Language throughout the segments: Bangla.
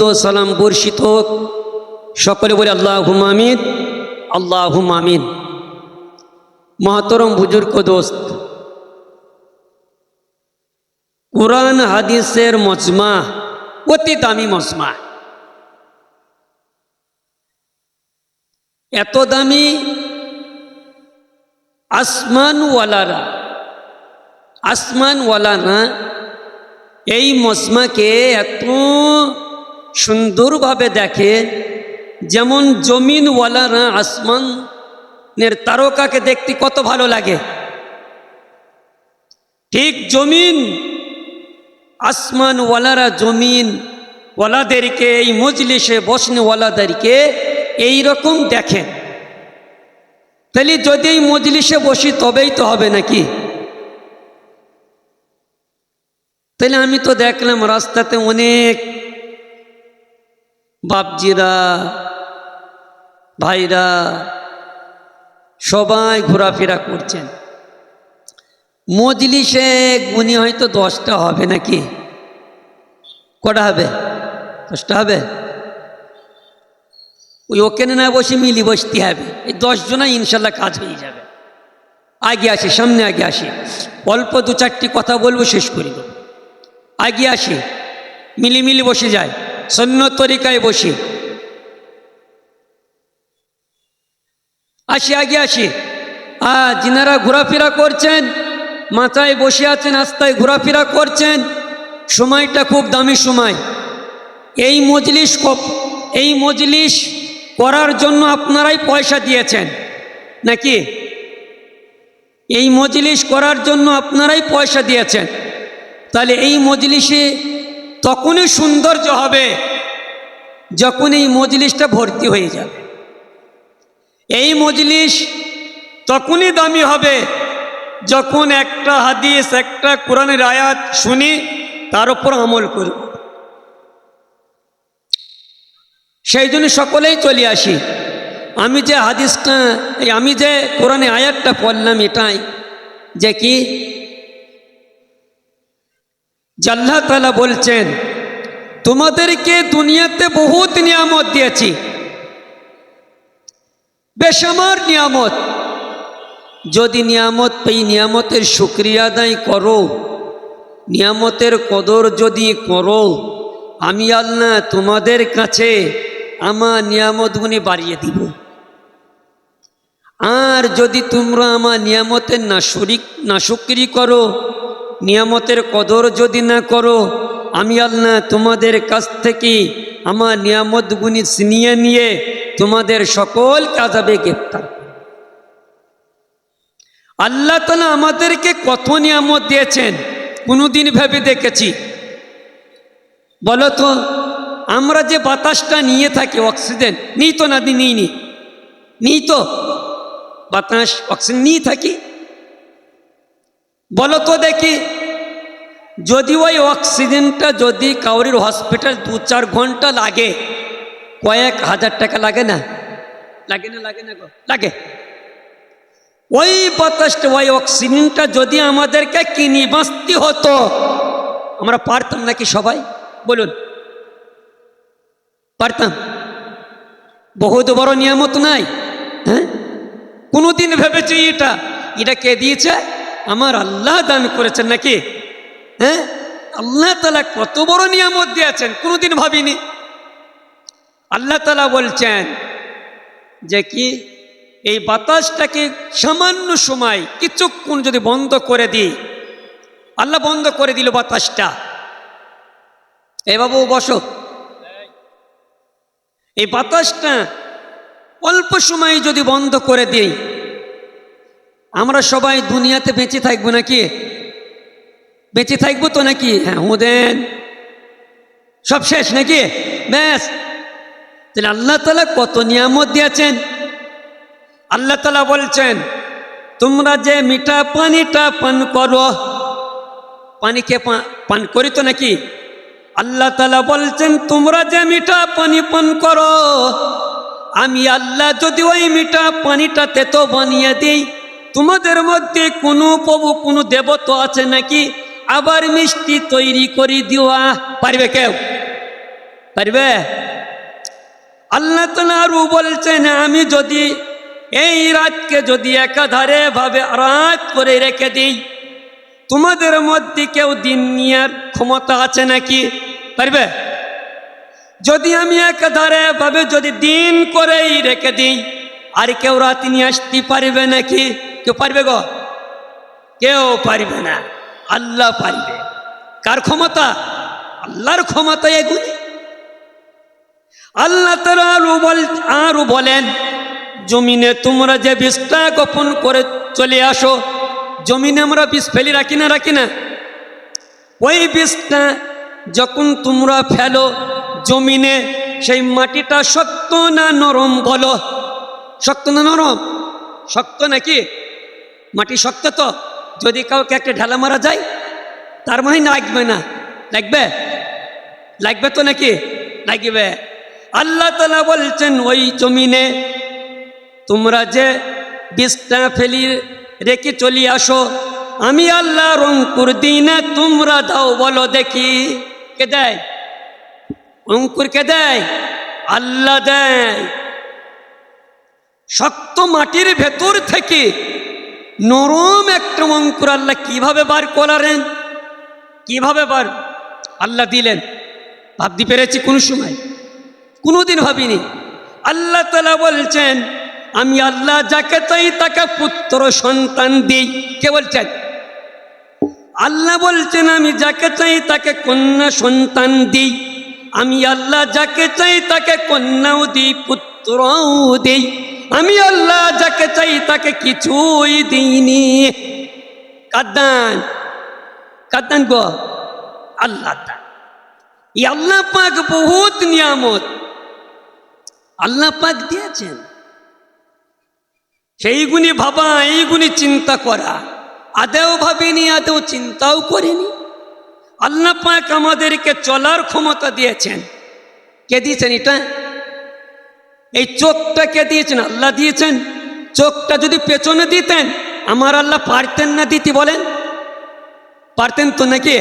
তো সালাম বর্ষিত হোক। সকলে বলে আল্লাহুম্মা আমিন, আল্লাহুম্মা আমিন। মহতরম বুজুর্গ দোস্ত, কুরআন হাদিসের মজমা অতি দামি মজমা। এত দামি, আসমানওয়ালারা এই মজমাকে এত সুন্দরভাবে দেখে, যেমন জমিনওয়ালারা আসমানের তারকাকে দেখতে কত ভালো লাগে, ঠিক জমিন আসমানওয়ালারা জমিনওয়ালাদেরকে, এই মজলিসে বসনেওয়ালাদেরকে এই রকম দেখেন। তাহলে যদি এই মজলিসে বসি তবেই তো হবে নাকি? তাহলে আমি তো দেখলাম রাস্তাতে অনেক বাপজিরা, ভাইরা সবাই ঘোরাফেরা করছেন। মজলিসে গুনি হয়তো 10টা হবে নাকি? কটা হবে? 10টা হবে। ওই ওখানে না বসে মিলি বসতে হবে। এই 10 জনাই ইনশাল্লাহ কাজ হয়ে যাবে। আগে আসি, সামনে আগে আসি, অল্প 2-4টি কথা বলবো, শেষ করি দেবো। আগে আসি, মিলি বসে যায়, সুন্নত তরিকায় বসি। আসি, আগে আসি। যিনারা ঘোরাফেরা করছেন, মাথায় বসে আছেন, রাস্তায় ঘোরাফেরা করছেন, সময়টা খুব দামি সময়। এই মজলিস করার জন্য আপনারাই পয়সা দিয়েছেন নাকি? এই মজলিস করার জন্য আপনারাই পয়সা দিয়েছেন। তাহলে এই মজলিসে তখনই সৌন্দর্য হবে যখন এই মজলিসটা ভর্তি হয়ে যাবে। এই মজলিস তখনই দামি হবে যখন একটা হাদিস, একটা কোরআনের আয়াত শুনি, তার উপর আমল করি। সেই জন্য সকলেই চলে আসি। আমি যে কোরআনে আয়াতটা পড়লাম, এটাই যে কি, আল্লাহ তাআলা বলছেন, তোমাদেরকে দুনিয়াতে বহুত নিয়ামত দিয়েছি, বেশামার নিয়ামত। যদি নিয়ামত পেয়ে নিয়ামতের শুকরিয়া আদায় করো, নিয়ামতের কদর যদি করো, আমি আল্লাহ তোমাদের কাছে আমার নিয়ামতগুলি বাড়িয়ে দিব। আর যদি তোমরা আমার নিয়ামতের নাশুকরি করো, নিয়ামতের কদর যদি না করো, আমি আল্লাহ তোমাদের কাছ থেকে আমার নিয়ামতগুলি ছিনিয়ে নিয়ে তোমাদের সকল আযাবে গ্রেফতার। আল্লাহ তাআলা আমাদেরকে কত নিয়ামত দিয়েছেন, কোনোদিন ভেবে দেখেছি? বলো তো, আমরা যে বাতাসটা নিয়ে থাকি, অক্সিজেন নিই তো না? নিই তো, বাতাস অক্সিজেন নিয়ে থাকি। বলো তো দেখি, যদি ওই অক্সিজেনটা যদি কাউরির হসপিটাল 2-4 ঘন্টা লাগে, কয়েক হাজার টাকা লাগে না? লাগে গো? লাগে। ওই বাতাসটা, ওই অক্সিজেনটা যদি আমাদেরকে কিনে বাঁচতে হতো, আমরা পারতাম নাকি? সবাই বলুন, পারতাম? বহুত বড় নিয়ামত নাই? হ্যাঁ, কোনোদিন ভেবেছি এটা কে দিয়েছে? আমার আল্লাহ দান করেছেন নাকি? হ্যাঁ, আল্লাহ তাআলা কত বড় নিয়ামত দিয়েছেন, কোনোদিন ভাবিনি। আল্লাহ তাআলা বলছেন যে কি, এই বাতাসটাকে সামান্য সময় কিছুক্ষণ যদি বন্ধ করে দিই, আল্লাহ বন্ধ করে দিল বাতাসটা। এ বাবু বসো। এই বাতাসটা অল্প সময় যদি বন্ধ করে দিই, আমরা সবাই দুনিয়াতে বেঁচে থাকবো নাকি? বেঁচে থাকবো তো নাকি? হ্যাঁ, হুদেন সব শেষ নাকি? ব্যাস। তাহলে আল্লাহ তাআলা কত নিয়ামত দিয়েছেন। আল্লাহ তাআলা বলছেন, তোমরা যে মিঠা পানিটা পান করো, পানিকে পান করি তো নাকি? আল্লাহ তাআলা বলছেন, তোমরা যে মিঠা পানি পান করো, আমি আল্লাহ যদি ওই মিঠা পানিটা তেতো বানিয়ে দিই, তোমাদের মধ্যে কোনো প্রভু, কোনো দেবতা আছে নাকি আবার মিষ্টি তৈরি করে দেওয়া পারবে কেউ? পারবে? আল্লাহ তাআলা আরো বলছেন, আমি যদি এই রাতকে যদি একাধারে ভাবে রাত করে রেখে দিই, তোমাদের মধ্যে কেউ দিন নেওয়ার ক্ষমতা আছে নাকি? পারবে? যদি আমি একাধারে ভাবে যদি দিন করেই রেখে দিই, আর কেউ রাত নিয়ে আসতে পারবে নাকি? কেউ পারবে গো? কেউ পারবে না, আল্লাহ পারবে। কার ক্ষমতা? আল্লাহর ক্ষমতা এগুলি। আল্লাহ তাআলা আরো বলেন, জমিনে তোমরা যে বীজটা গোপন করে চলে আসো, জমিনে আমরা বীজ ফেলি রাখি না? ওই বীজটা যখন তোমরা ফেলো জমিনে, সেই মাটিটা শক্ত না নরম বলো? শক্ত না নরম? শক্ত নাকি? মাটি শক্ত তো, যদি কাউকে একটা ঢালা মারা যায় তার মানে লাগবে না? লাগবে? লাগবে তো নাকি? লাগবে। আল্লাহ তাআলা বলছেন, ওই জমিনে তোমরা যে বীজটা ফেলি রেখে চলে আসো, আমি আল্লাহ অঙ্কুর দিই না, তোমরা দাও বলো দেখি। কে দেয় অঙ্কুর? কে দেয়? আল্লাহ দেয়। শক্ত মাটির ভেতর থেকে নরম একটা অঙ্কুর আল্লাহ কিভাবে বার করালেন? কিভাবে বার আল্লাহ দিলেন? ভাবতে পেরেছি কোন সময়? কোনোদিন ভাবিনি। আল্লাহ তাআলা বলছেন, আমি আল্লাহ যাকে চাই তাকে পুত্র সন্তান দিই। কে বলছেন? আল্লাহ বলছেন, আমি যাকে চাই তাকে কন্যা সন্তান দিই। আমি আল্লাহ যাকে চাই তাকে কন্যাও দিই, পুত্রও দিই। আমি আল্লাহ যাকে চাই তাকে কিছুই দিইনি। কাদান কাদান গো আল্লাহ। এই আল্লাহ পাক বহুত নিয়ামত আল্লাহ পাক দিয়েছেন, সেইগুলি ভাবা, এইগুলি চিন্তা করা, আদেও ভাবিনি, আদেও চিন্তাও করিনি। আল্লাহ পাক আমাদেরকে চলার ক্ষমতা দিয়েছেন। কে দিয়েছেন এটা? এই চোখটা কে দিয়েছেন? আল্লাহ দিয়েছেন। চোখটা যদি পেছনে দিতেন আমার আল্লাহ পারতেন না দিতে? বলেন, পারতেন তো নাকি?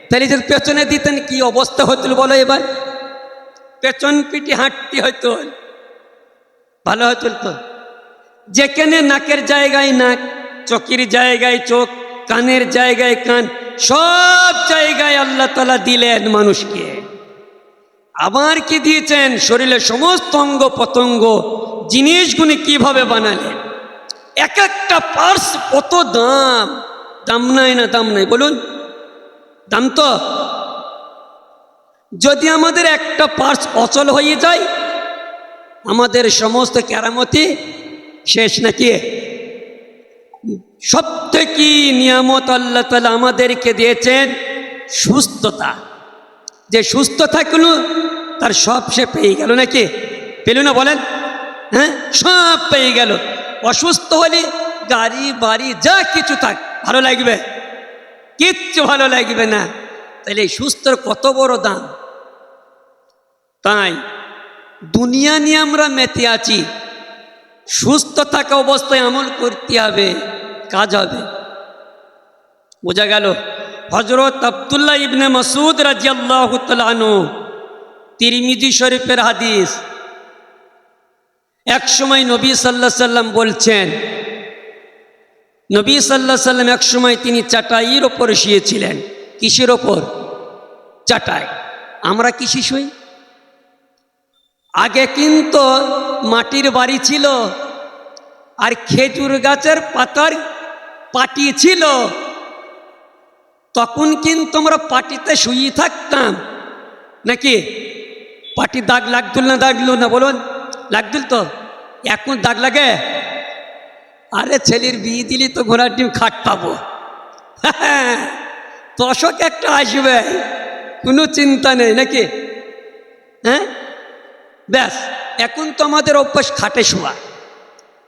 তাহলে যদি পেছনে দিতেন কি অবস্থা হতো বলো এবার? পেছন পিটি হাঁটতে হয়তো, ভালো হতো তো। যেখানে নাকের জায়গায় নাক, চোখের জায়গায় চোখ, কানের জায়গায় কান, সব জায়গায় আল্লাহ তাআলা দিলেন মানুষকে। আবার কি দিয়েছেন? শরীরের সমস্ত অঙ্গ প্রত্যঙ্গ, জিনিসগুলি কিভাবে বানালেন। এক একটা পার্স কত দাম! দাম নাই না? দাম নাই বলুন? দাম তো। যদি আমাদের একটা পার্স অচল হয়ে যায়, আমাদের সমস্ত কেরামতি শেষ নাকি? সব থেকে নিয়ামত আল্লাহ তাআলা আমাদেরকে দিয়েছেন সুস্থতা। যে সুস্থ থাকলো তার সব সে পেয়ে গেল নাকি? পেল না? বলেন, হ্যাঁ, সব পেয়ে গেল। অসুস্থ হলে গাড়ি বাড়ি যা কিছু থাক ভালো লাগবে? কিচ্ছু ভালো লাগবে না। তাহলে এই সুস্থর কত বড় দাম! তাই দুনিয়া নিয়ে আমরা মেতে আছি, সুস্থ থাকা অবস্থায় আমল করতে হবে, কাজ হবে। বোঝা গেল? হযরত আব্দুল্লাহ ইবনে মাসউদ রাদিয়াল্লাহু তাআলা আনহু, তিরমিজি শরীফের হাদিস। এক সময় নবী সাল্লাল্লাহু আলাইহি সাল্লাম বলছেন, নবী সাল্লাল্লাহু আলাইহি সাল্লাম এক সময় তিনি চাটাইয়ের ওপর শুয়েছিলেন। কিসের ওপর? চাটাই। আমরা কিসে শুই? আগে কিন্তু মাটির বাড়ি ছিল, আর খেজুর গাছের পাতার পাটি ছিল। তখন কিন্তু আমরা পাটিতে শুয়ে থাকতাম নাকি? পাটি দাগ লাগতুল না? দাগলো না? বলুন, লাগতুল তো। এখন দাগ লাগে? আরে ছেলের বিয়ে দিলি তো ঘোড়ার ডিম খাট পাবো, দশক একটা আসবে, কোনো চিন্তা নেই নাকি? হ্যাঁ, ব্যাস। এখন তো আমাদের অভ্যাস খাটে শোয়া,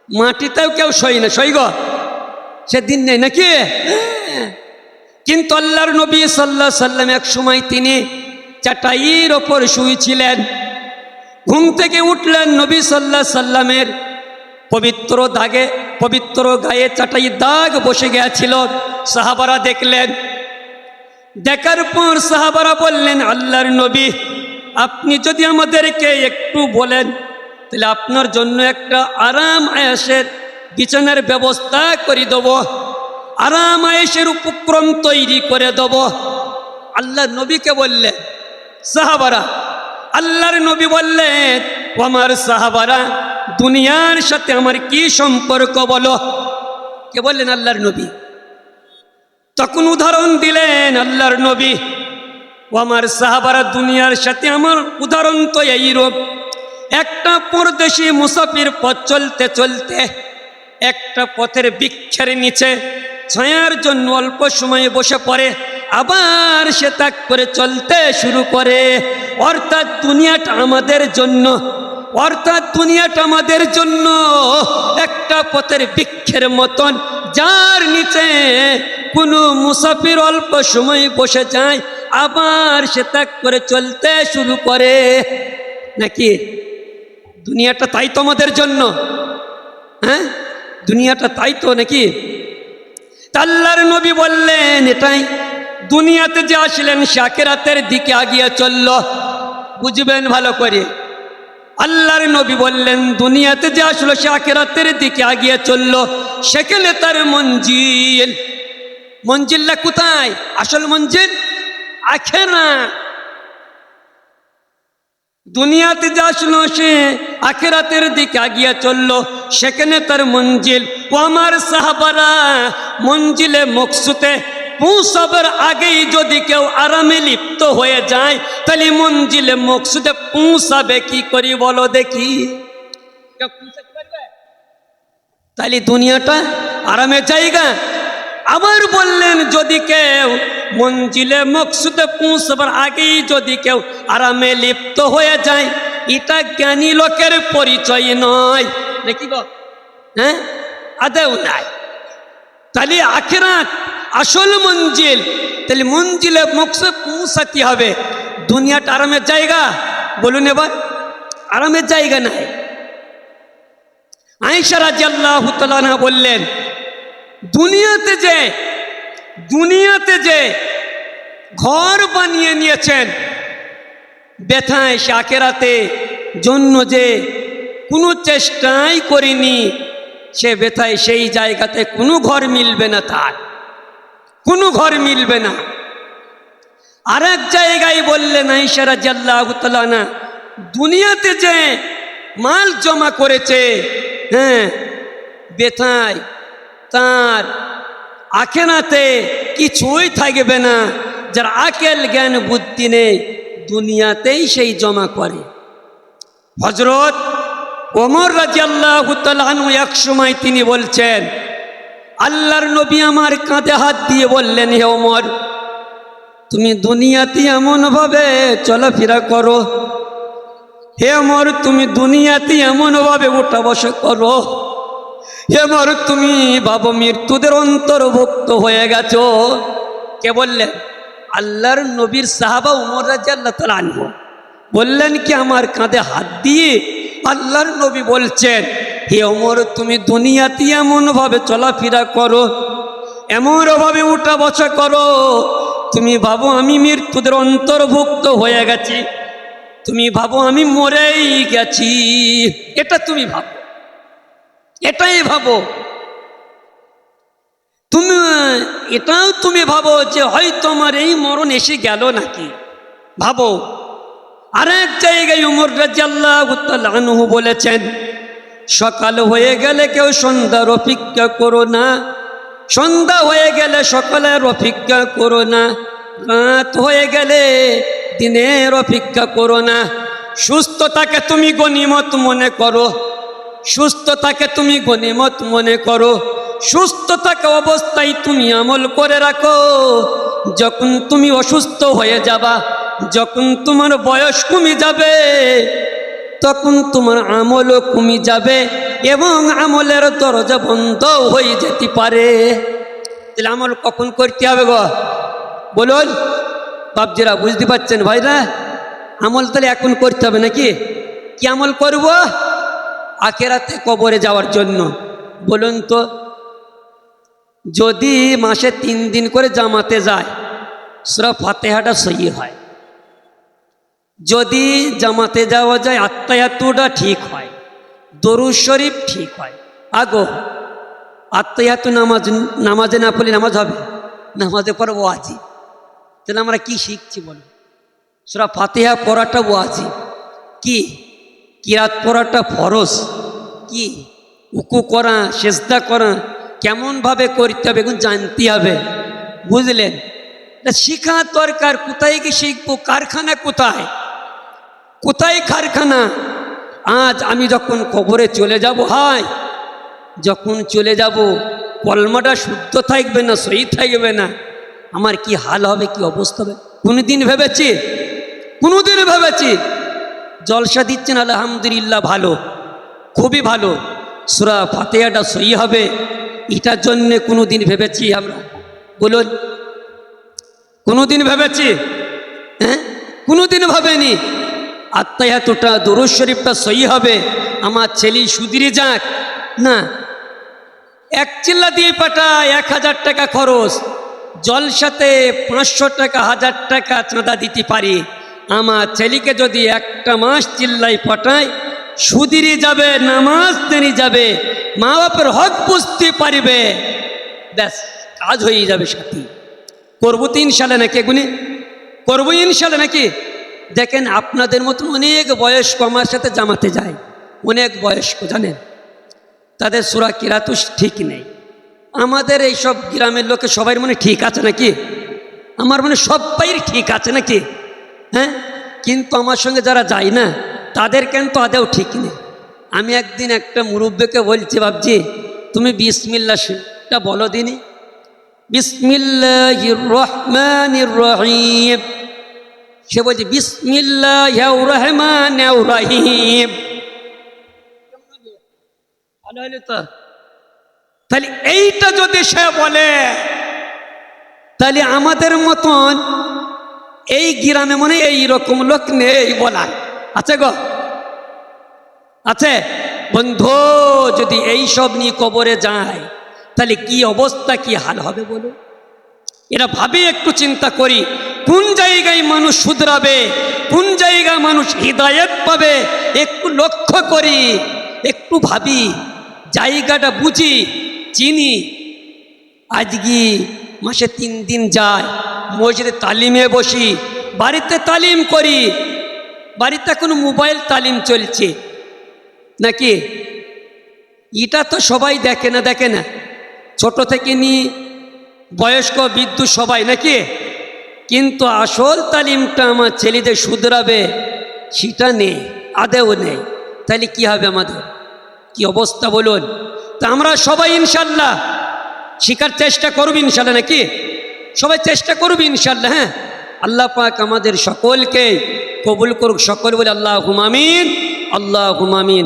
মাটিতেও কেউ শোয় না। শোয় গো? সেদিন নেই নাকি? কিন্তু আল্লাহর নবী সাল্লাল্লাহু আলাইহি সাল্লাম এক সময় তিনি চাটাইয়ের ওপর শুয়েছিলেন। ঘুম থেকে উঠলেন, নবী সাল্লাল্লাহু আলাইহি সাল্লামের পবিত্র গায়ে চাটাইয়ের দাগ বসে গিয়েছিল। সাহাবারা দেখলেন। দেখার পর সাহাবারা বললেন, আল্লাহর নবী, আপনি যদি আমাদেরকে একটু বলেন তাহলে আপনার জন্য একটা আরাম আয়েশের বিছানার ব্যবস্থা করে দেব, আরাম আয়েশের উপক্রম তৈরি করে দেব। আল্লাহ নবীকে বললেন, সাহাবারা, আল্লাহর নবী বললেন, ও আমার সাহাবারা, দুনিয়ার সাথে আমার কি সম্পর্ক বলো। কে বললেন? আল্লাহর নবী। তখন উদাহরণ দিলেন আল্লাহর নবী, ও আমার সাহাবারা, দুনিয়ার সাথে আমার উদাহরণ তো এইরূপ, একটা পরদেশি মুসাফির পথ চলতে চলতে একটা পথের বৃক্ষের নিচে ছায়ার জন্য অল্প সময়ে বসে পড়ে, আবার সে ত্যাগ করে চলতে শুরু করে। অর্থাৎ দুনিয়াটা আমাদের জন্য, অর্থাৎ দুনিয়াটা আমাদের জন্য একটা পথের বৃক্ষের মতন, যার নিচে কোনো মুসাফির অল্প সময় বসে যায়, আবার সে ত্যাগ করে চলতে শুরু করে। নাকি দুনিয়াটা তাই তো আমাদের জন্য? হ্যাঁ, দুনিয়াটা তাই তো নাকি? আল্লাহর নবী বললেন, এটাই দুনিয়াতে যে আসলেন সে আখিরাতের দিকে আগিয়ে চলল। বুঝবেন ভালো করে, আল্লাহর নবী বললেন, দুনিয়াতে যে আসলো সে আখিরাতের দিকে আগিয়ে চলল, সেখানে তার মঞ্জিল। মঞ্জিলটা কোথায়? আসল মঞ্জিল আখিরাত। দুনিয়াতে যে আসলো সে আখিরাতের দিকে আগিয়ে চলল, সেখানে তার মঞ্জিল। ও আমার সাহাবারা, মঞ্জিলে মকসুদে পৌঁছাবার আগেই যদি কেউ আরামে লিপ্ত হয়ে যায়, তাহলে মঞ্জিলে মকসুদে পৌঁছাবে কি করি বলো দেখি? তাহলে দুনিয়াটা আরামের জায়গা। আবার বললেন, যদি কেউ মঞ্জিলে মকসুদে পৌঁছাবার আগেই যদি কেউ আরামে লিপ্ত হয়ে যায়, এটা জ্ঞানী লোকের পরিচয় নয়। দেখি গো, হ্যাঁ, আদেও নাই। তাহলে আখিরাত আসল মঞ্জিল, তাহলে মঞ্জিলে মকসুদে পৌঁছাতে হবে। দুনিয়াটা আরামের জায়গা? বলুন এবার, আরামের জায়গা নাই। আয়েশা রাদিয়াল্লাহু তাআলা আনহা বললেন, দুনিয়াতে যে ঘর বানিয়ে নিয়েছেন ব্যথায়, সে আখিরাতে জন্য যে কোনো চেষ্টাই করেনি, সে ব্যথায় সেই জায়গাতে কোনো ঘর মিলবে না, তার কোনো ঘর মিলবে না। আর এক জায়গায় বললেন আয়েশা রাদিয়াল্লাহু তাআলা আনহা, দুনিয়াতে যে মাল জমা করেছে, হ্যাঁ, ব্যথায় তার আখিরাতে কিছুই থাকবে না। যার আকেল জ্ঞান বুদ্ধি নেই, দুনিয়াতেই সেই জমা করে। হযরত ওমর রাদিয়াল্লাহু তাআলা আনহু এক সময় তিনি বলছেন, আল্লাহর নবী আমার কাঁধে হাত দিয়ে বললেন, হে ওমর, তুমি দুনিয়াতে এমনভাবে চলাফেরা করো, হে ওমর, তুমি দুনিয়াতে এমনভাবে উঠা বসা করো, হে ওমর, তুমি ভাবো মৃত্যুদের অন্তর্ভুক্ত হয়ে গেছো। কে বললেন? আল্লাহর নবীর সাহাবা ওমর রাদিয়াল্লাহু তাআলা আনহু বললেন কি আমার কাঁধে হাত দিয়ে আল্লাহর নবী বলছেন, হে ওমর, তুমি দুনিয়াতে এমনভাবে চলাফেরা করো, এমনভাবে উঠা বসা করো, তুমি ভাবো আমি মৃত্যুদের অন্তর্ভুক্ত হয়ে গেছি, তুমি ভাবো আমি মরেই গেছি। এটা তুমি ভাবো, এটাই ভাবো। তুমি এটাও তুমি ভাবো যে হয়তো আমার এই মরণ এসে গেল নাকি, ভাবো। আরেক জায়গায় ওমর রাদিয়াল্লাহু তাআলা আনহু বলেছেন, সকাল হয়ে গেলে কেউ সন্ধ্যার অপেক্ষা করো না, সন্ধ্যা হয়ে গেলে সকালের অপেক্ষা করো না, রাত হয়ে গেলে দিনের অপেক্ষা করো না। সুস্থতাকে তুমি গনিমত মনে করো, সুস্থতাকে তুমি গনিমত মনে করো, সুস্থ থাকা অবস্থায় তুমি আমল করে রাখো। যখন তুমি অসুস্থ হয়ে যাবা, যখন তোমার বয়স কমে যাবে, তখন তোমার আমলও কমে যাবে এবং আমলের দরজা বন্ধ হয়ে যেতে পারে। তাহলে আমল কখন করতে হবে গো বলুন? বাপজিরা বুঝতে পারছেন ভাইরা? আমল তাহলে এখন করতে হবে নাকি? কি আমল করব? আখিরাতে কবরে যাওয়ার জন্য। বলুন তো, যদি মাসে 3 দিন করে জামাতে যায়, সূরা ফাতিহাটা সহি হয়, যদি জামাতে যাওয়া যায় আত্মায়াতুটা ঠিক হয়, দরুদ শরীফ ঠিক হয়। আগো আত্মায়াতু নামাজে না পড়লে নামাজ হবে? নামাজে পড়া ওয়াজিব। তাহলে আমরা কি শিখছি বলো? সূরা ফাতিহা পড়াটা ওয়াজিব, কি কিরাত পড়াটা ফরজ, কি উকু করা সেজদা করা কেমনভাবে করতে হবে এখন জানতে হবে, বুঝলেন? শিখা দরকার। কোথায় কি শিখবো? কারখানা কোথায়? কোথায় কারখানা? আজ আমি যখন কবরে চলে যাব, হায় যখন চলে যাব কলমাটা শুদ্ধ থাকবে না, সহি থাকবে না, আমার কি হাল হবে, কি অবস্থা হবে? কোনোদিন ভেবেছি? কোনোদিন ভেবেছি? জলসা দিচ্ছেন আলহামদুলিল্লাহ, ভালো, খুবই ভালো, সূরা ফাতিহাটা সহি হবে, এটার জন্যে কোনোদিন ভেবেছি আমরা? বলুন, কোনোদিন ভেবেছি? হ্যাঁ, কোনোদিন ভাবেনি। আত্মায়াতুটা দরুদ শরীফটা সহি হবে, আমার ছেলে সুদিরে যাক না, এক চিল্লা দিয়ে পাঠায় 1000 টাকা খরচ, জলসাতে 500 টাকা 1000 টাকা চাঁদা দিতে পারি। আমার ছেলেকে যদি একটা মাস চিল্লাই পাঠায়, সুদিরে যাবে, নামাজ তেনি যাবে, মা বাপের হক বুঝতে পারবে, ব্যাস কাজ হয়ে যাবে। সাথী করবো তো ইনশাল্লাহ নাকি? এগুলি করবো ইনশাল্লাহ নাকি? দেখেন আপনাদের মতন অনেক বয়স্ক আমার সাথে জামাতে যায়, অনেক বয়স্ক, জানেন তাদের সূরা কিরাতুস ঠিক নেই। আমাদের এইসব গ্রামের লোকে সবাই মনে ঠিক আছে নাকি? আমার মনে সবাই ঠিক আছে নাকি? হ্যাঁ, কিন্তু আমার সঙ্গে যারা যায় না তাদের কেন তো আদেও ঠিক নেই। আমি একদিন একটা মুরব্বীকে বলছি, ভাবছি তুমি বিসমিল্লাহটা বলো দিনই, বিসমিল্লাহির রহমানির রহিম। সে বলছে বিসমিল্লাহির রহমানির রহিম। ভালো হলো তো? তাহলে এইটা যদি সে বলে, তাহলে আমাদের মতন এই গ্রামে মনে এইরকম লোক নেই বলার আছে গো? আছে বন্ধু? যদি এই সব নিয়ে কবরে যায় তাহলে কি অবস্থা, কি হাল হবে বলো? এরা ভাবে, একটু চিন্তা করি কোন জায়গায় মানুষ শুধরাবে, কোন জায়গায় মানুষ হিদায়াত পাবে, একটু লক্ষ্য করি, একটু ভাবি, জায়গাটা বুঝি, চিনি। আজকে মাসে 3 দিন যায়, মসজিদে তালিমে বসি, বাড়িতে তালিম করি, বাড়িতে এখন মোবাইল তালিম চলছে নাকি? এটা তো সবাই দেখে না, দেখে না, ছোট থেকে নিয়ে বয়স্ক বৃদ্ধ সবাই নাকি? কিন্তু আসল তালিমটা আমার ছেলেদের শুধরাবে সেটা নেই, আদেও নেই। তাহলে কি হবে আমাদের, কি অবস্থা বলুন? তা আমরা সবাই ইনশাল্লাহ শিখার চেষ্টা করব ইনশাল্লাহ নাকি? সবাই চেষ্টা করবি ইনশাল্লাহ। হ্যাঁ, আল্লাহ পাক আমাদের সকলকে কবুল করুক, সকল বলে আল্লাহুম্মা আমিন, আল্লাহুম্মা আমিন।